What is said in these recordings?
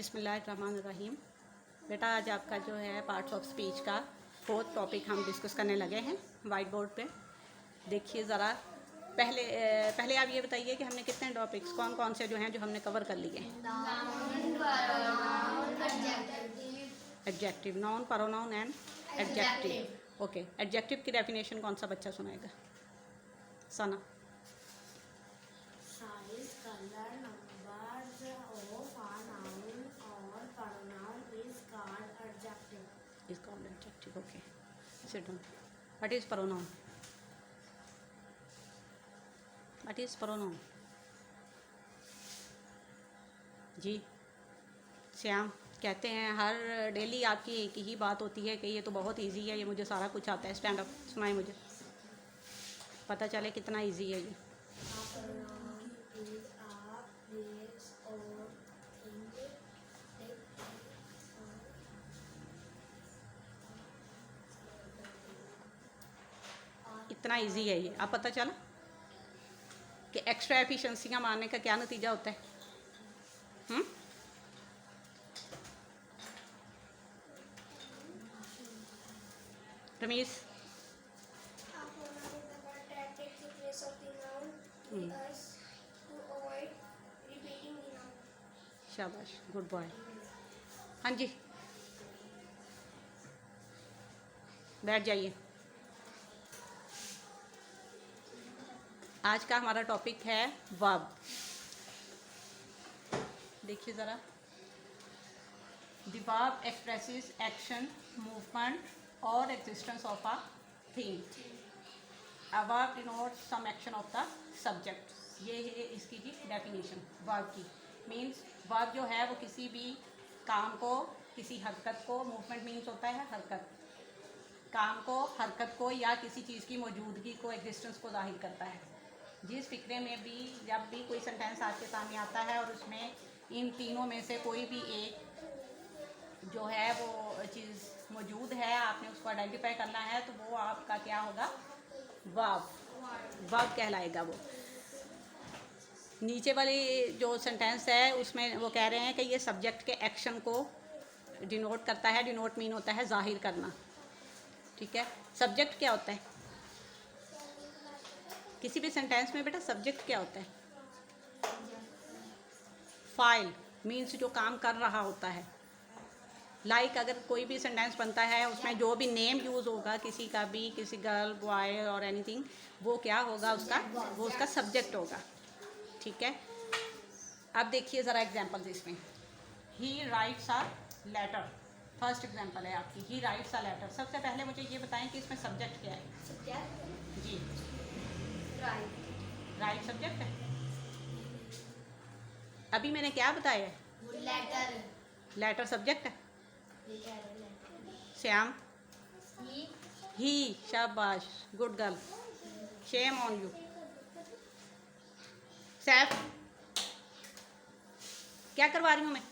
बिस्मिल्लाहिर्रहमानिर्रहीम। बेटा आज आपका जो है पार्ट्स ऑफ स्पीच का 4th टॉपिक हम डिस्कस करने लगे हैं वाइट बोर्ड पे। देखिए ज़रा पहले आप ये बताइए कि हमने कितने टॉपिक्स कौन कौन से जो हैं जो हमने कवर कर लिए हैं। Adjective, noun, pronoun and adjective. Okay, adjective की डेफिनेशन कौन सा बच्चा सुनाएगा? सना। Size, color, numbers of a noun or pronoun is called adjective. Is called adjective. Okay. Sit down. What is pronoun? What is pronoun? जी श्याम कहते हैं हर daily आपकी एक ही बात होती है कि ये तो बहुत इजी है, ये मुझे सारा कुछ आता है। स्टैंड अप सुनाए, मुझे पता चले कितना इजी है ये। A pronoun is a place or thing इतना इजी है ये। अब पता चला कि एक्स्ट्रा एफिशिएंसियाँ मारने का क्या नतीजा होता है। Rameez, A pronoun is the word that takes the place of the noun to avoid repeating the noun. शाबाश, गुड बॉय। हाँ जी, बैठ जाइए। आज का हमारा टॉपिक है वर्ब। देखिए ज़रा, the verb expresses action, movement और existence of a thing. A verb denotes some action of the subject. ये है इसकी जी डेफिनेशन वर्ब की। मीन्स वर्ब जो है वो किसी भी काम को, किसी हरकत को, मूवमेंट मीन्स होता है हरकत, काम को, हरकत को या किसी चीज़ की मौजूदगी को, एग्जिस्टेंस को जाहिर करता है। जिस फिक्रे में भी जब भी कोई सेंटेंस आपके सामने आता है और उसमें इन तीनों में से कोई भी एक जो है वो चीज़ मौजूद है, आपने उसको आइडेंटिफाई करना है, तो वो आपका क्या होगा? वर्ब कहलाएगा वो। नीचे वाली जो सेंटेंस है उसमें वो कह रहे हैं कि ये सब्जेक्ट के एक्शन को डिनोट करता है। डिनोट मीन होता है जाहिर करना, ठीक है। सब्जेक्ट क्या होता है किसी भी सेंटेंस में? बेटा सब्जेक्ट क्या होता है? फाइल मीन्स जो काम कर रहा होता है। लाइक अगर कोई भी सेंटेंस बनता है उसमें जो भी नेम यूज़ होगा किसी का भी, किसी गर्ल, बॉय और एनीथिंग, वो क्या होगा? वो उसका सब्जेक्ट होगा, ठीक है। अब देखिए ज़रा एग्जांपल्स इसमें। He writes a letter, first example है आपकी। He writes a letter. सबसे पहले मुझे ये बताएं कि इसमें सब्जेक्ट क्या है? Subject. जी, Right. राइट सब्जेक्ट है। अभी मैंने क्या बताया है? Letter. लेटर सब्जेक्ट है। Letter. श्याम, He. ही, शाबाश, good girl, shame on you. Saif, क्या करवा रही हूँ मैं?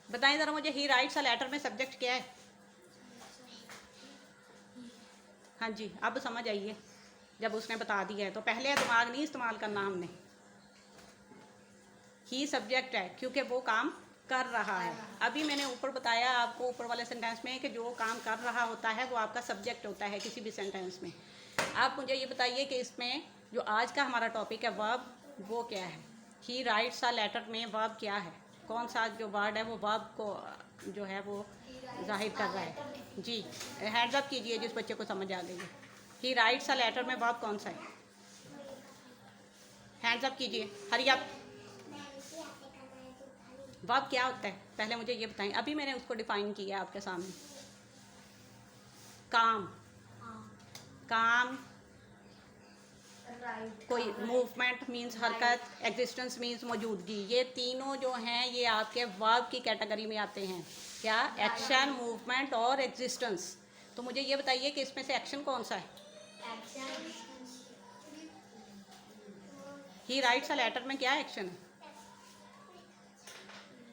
बताएं ज़रा मुझे, ही राइट्स अ लेटर में सब्जेक्ट क्या है? हाँ जी, अब समझ आइए जब उसने बता दिया है तो। पहले दिमाग नहीं इस्तेमाल करना हमने। ही सब्जेक्ट है क्योंकि वो काम कर रहा है। अभी मैंने ऊपर बताया आपको, ऊपर वाले सेंटेंस में, कि जो काम कर रहा होता है वो आपका सब्जेक्ट होता है किसी भी सेंटेंस में। आप मुझे ये बताइए कि इसमें जो आज का हमारा टॉपिक है वर्ब, वो क्या है? ही राइट्स अ लेटर में वर्ब क्या है? कौन सा जो वर्ड है वो वर्ब को जो है वो जाहिर कर रहा है? जी, हैंड्स अप कीजिए जिस बच्चे को समझ आ गई है। ही राइट्स अ लेटर में वर्ब कौन सा है? हैंड्स अप कीजिए, हरी अप। वर्ब क्या होता है पहले मुझे ये बताएं। अभी मैंने उसको डिफाइन किया आपके सामने। काम, काम, Right. कोई मूवमेंट मीन्स हरकत, एग्जिस्टेंस मीन्स मौजूदगी। ये तीनों जो हैं ये आपके वर्ब की कैटेगरी में आते हैं। क्या? एक्शन, मूवमेंट और एग्जिस्टेंस। तो मुझे ये बताइए कि इसमें से एक्शन कौन सा है? Action. He writes a letter में क्या एक्शन है?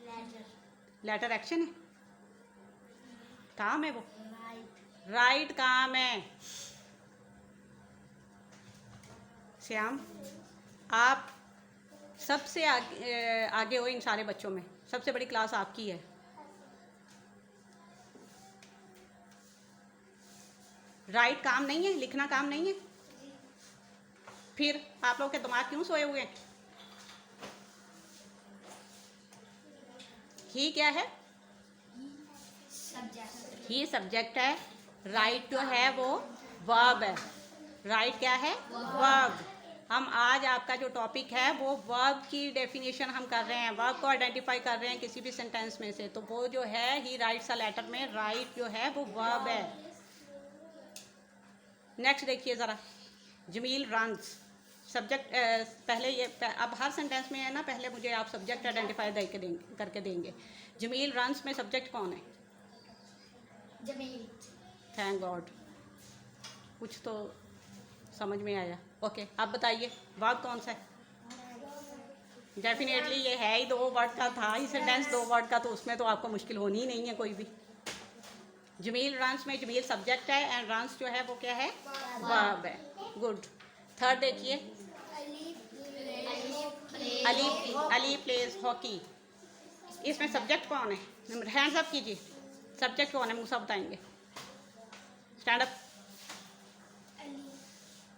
Letter. लेटर एक्शन है, काम है वो। Right. राइट काम है। श्याम, आप सबसे आगे हो इन सारे बच्चों में। सबसे बड़ी क्लास आपकी है। राइट काम नहीं है, लिखना काम नहीं है, फिर आप लोग के दिमाग क्यों सोए हुए हैं? ही क्या है? ही सब्जेक्ट है, राइट जो है वो वर्ब है। राइट क्या है? वर्ब। हम आज आपका जो टॉपिक है वो वर्ब की डेफिनेशन हम कर रहे हैं, वर्ब को आइडेंटिफाई कर रहे हैं किसी भी सेंटेंस में से। तो वो जो है ही राइट्स अ लेटर में राइट जो है वो वर्ब है। नेक्स्ट देखिए ज़रा, जमील रन्स सब्जेक्ट। पहले ये अब हर सेंटेंस में है ना, पहले मुझे आप सब्जेक्ट आइडेंटिफाई करके देंगे। जमील रन्स में सब्जेक्ट कौन है? जमील। थैंक गॉड, कुछ तो समझ में आया। ओके, अब बताइए वर्ब कौन सा है? डेफिनेटली ये है ही, 2 वर्ड का था ही सेंटेंस, 2 वर्ड का, तो उसमें तो आपको मुश्किल होनी ही नहीं है कोई भी। जमील रन्स में जमील सब्जेक्ट है एंड रन्स जो है वो क्या है? वर्ब है। गुड। थर्ड देखिए, अली प्लेज हॉकी। इसमें सब्जेक्ट कौन है? हैंड्स अप कीजिए, सब्जेक्ट कौन है? मूसा बताएंगे। Stand up.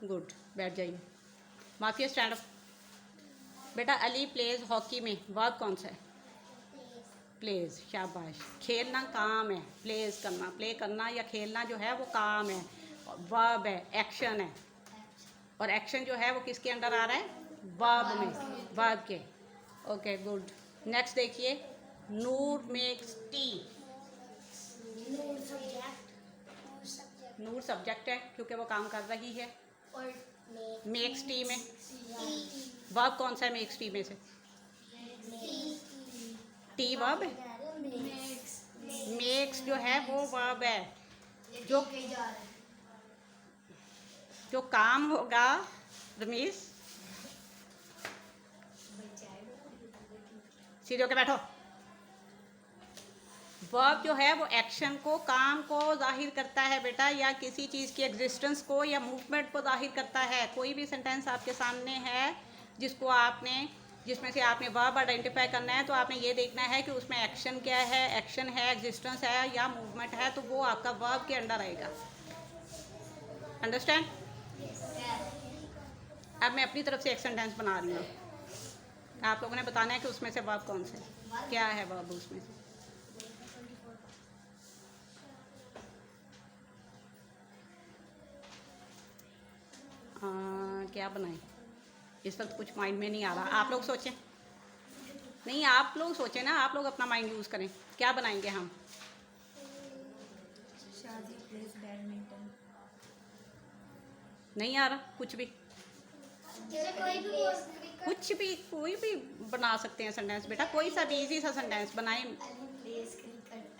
गुड, बैठ जाइए। Mafia stand up. बेटा अली प्लेज हॉकी में वर्ब कौन सा है? प्लेज, शाबाश। खेलना काम है, प्लेज करना, प्ले करना या खेलना जो है वो काम है, वर्ब है, एक्शन है। और एक्शन जो है वो किसके अंडर आ रहा है? वर्ब में, वर्ब के। Okay good. नेक्स्ट देखिए, नूर मेक्स टी। नूर सब्जेक्ट है क्योंकि वो काम कर रही है। मेक्स टी में वर्ब कौन सा है? मेक्स टी में से टी वर्ब है, मेक्स जो है वो वर्ब है। जो काम होगा, रमीश सीधे होके बैठो। वर्ब जो है वो एक्शन को, काम को जाहिर करता है बेटा, या किसी चीज़ की एग्जिस्टेंस को या मूवमेंट को जाहिर करता है। कोई भी सेंटेंस आपके सामने है जिसमें से आपने वर्ब आइडेंटिफाई करना है, तो आपने ये देखना है कि उसमें एक्शन क्या है, एक्शन है, एग्जिस्टेंस है या मूवमेंट है, तो वो आपका वर्ब के अंडर आएगा। अंडरस्टैंड? अब मैं अपनी तरफ से एक सेंटेंस बना रही हूँ, आप लोगों ने बताना है कि उसमें से वर्ब कौन सा है, क्या है वर्ब उसमें से। क्या बनाएं? इस वक्त कुछ माइंड में नहीं आ रहा, आप लोग सोचें। नहीं, आप लोग सोचें ना, आप लोग अपना माइंड यूज़ करें। क्या बनाएंगे हम? शादी प्लेस बैडमिंटन। नहीं आ रहा कुछ भी? कोई भी बना सकते हैं सेंटेंस बेटा, कोई सा भी इजी सा सेंटेंस बनाएं।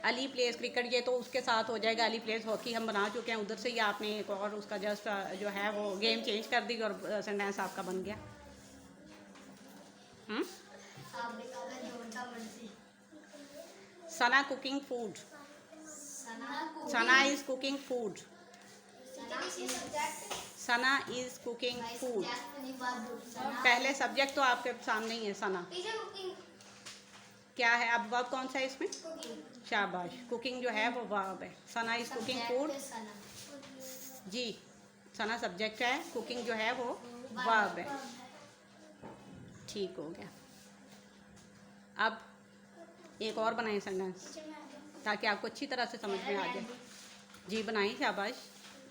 अली प्लेस क्रिकेट, ये तो उसके साथ हो जाएगा। अली प्लेस हॉकी हम बना चुके हैं, उधर से ही आपने एक और उसका जस्ट जो है वो गेम चेंज कर दी और सेंटेंस आपका बन गया। Sana cooking food. Sana is cooking food. Sana is cooking food. पहले सब्जेक्ट तो आपके सामने ही है, सना क्या है? अब वर्ब कौन सा है इसमें? शाबाश, कुकिंग जो है वो वर्ब है। Sana is cooking food. जी, सना सब्जेक्ट है, कुकिंग जो है वो वर्ब है। ठीक हो गया। अब एक और बनाएं सेंटेंस ताकि आपको अच्छी तरह से समझ में आ जाए। जी बनाएं, शाबाश,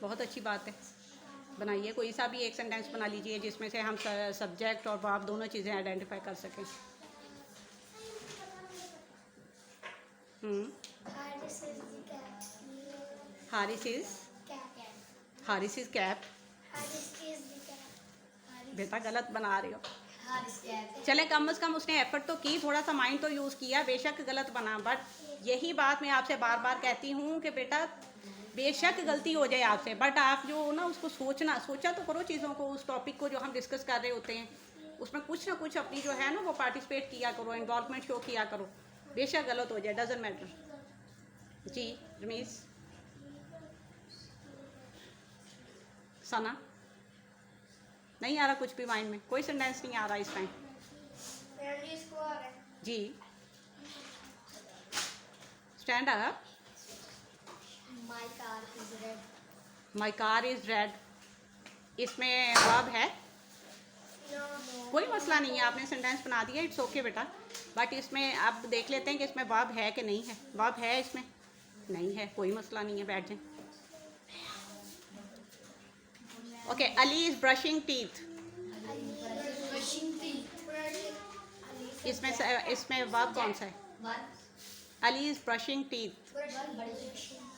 बहुत अच्छी बात है। बनाइए, कोई सा भी एक सेंटेंस बना लीजिए जिसमें से हम सब्जेक्ट और वर्ब दोनों चीज़ें आइडेंटिफाई कर सकें। Haris is cap. बेटा गलत बना रहे हो। चले, कम से कम उसने एफर्ट तो की, थोड़ा सा माइंड तो यूज़ किया। बेशक गलत बना, बट यही बात मैं आपसे बार बार कहती हूँ कि बेटा बेशक गलती हो जाए आपसे, बट आप जो ना उसको सोचा तो करो चीज़ों को, उस टॉपिक को जो हम डिस्कस कर रहे होते हैं उसमें कुछ ना कुछ अपनी जो है ना वो पार्टिसिपेट किया करो, इन्वॉल्वमेंट शो किया करो। बेशक गलत हो जाए, डजेंट मैटर। जी रमीश। सना नहीं आ रहा कुछ भी माइंड में? कोई सेंटेंस नहीं आ रहा इस टाइम? जी stand up. My car is red. My car is red, इसमें वर्ब है, No. कोई मसला नहीं है, आपने सेंटेंस बना दिया, इट्स ओके बेटा। बट इसमें अब देख लेते हैं कि इसमें वर्ब है कि नहीं है। वर्ब है इसमें? नहीं है, कोई मसला नहीं है, बैठ जाए। Okay, Ali is brushing teeth, Brushing teeth. इसमें वर्ब कौन सा है? Ali is brushing teeth.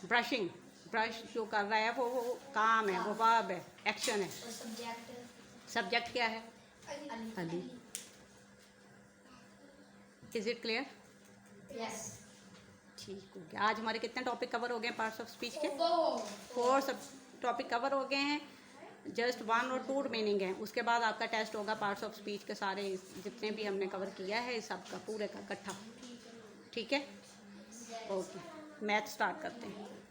Brushing, brush जो कर रहा है वो काम है, वो वर्ब है, एक्शन है। सब्जेक्ट क्या है? Ali. Is it clear? Yes. ठीक हो गया। आज हमारे कितने टॉपिक कवर हो गए पार्ट्स ऑफ स्पीच के? 4 सब टॉपिक कवर हो गए हैं, जस्ट 1 और 2 रिमेनिंग हैं। उसके बाद आपका टेस्ट होगा पार्ट्स ऑफ स्पीच के सारे जितने भी हमने कवर किया है सब का पूरे का इकट्ठा। ठीक है, ओके, मैथ स्टार्ट करते हैं।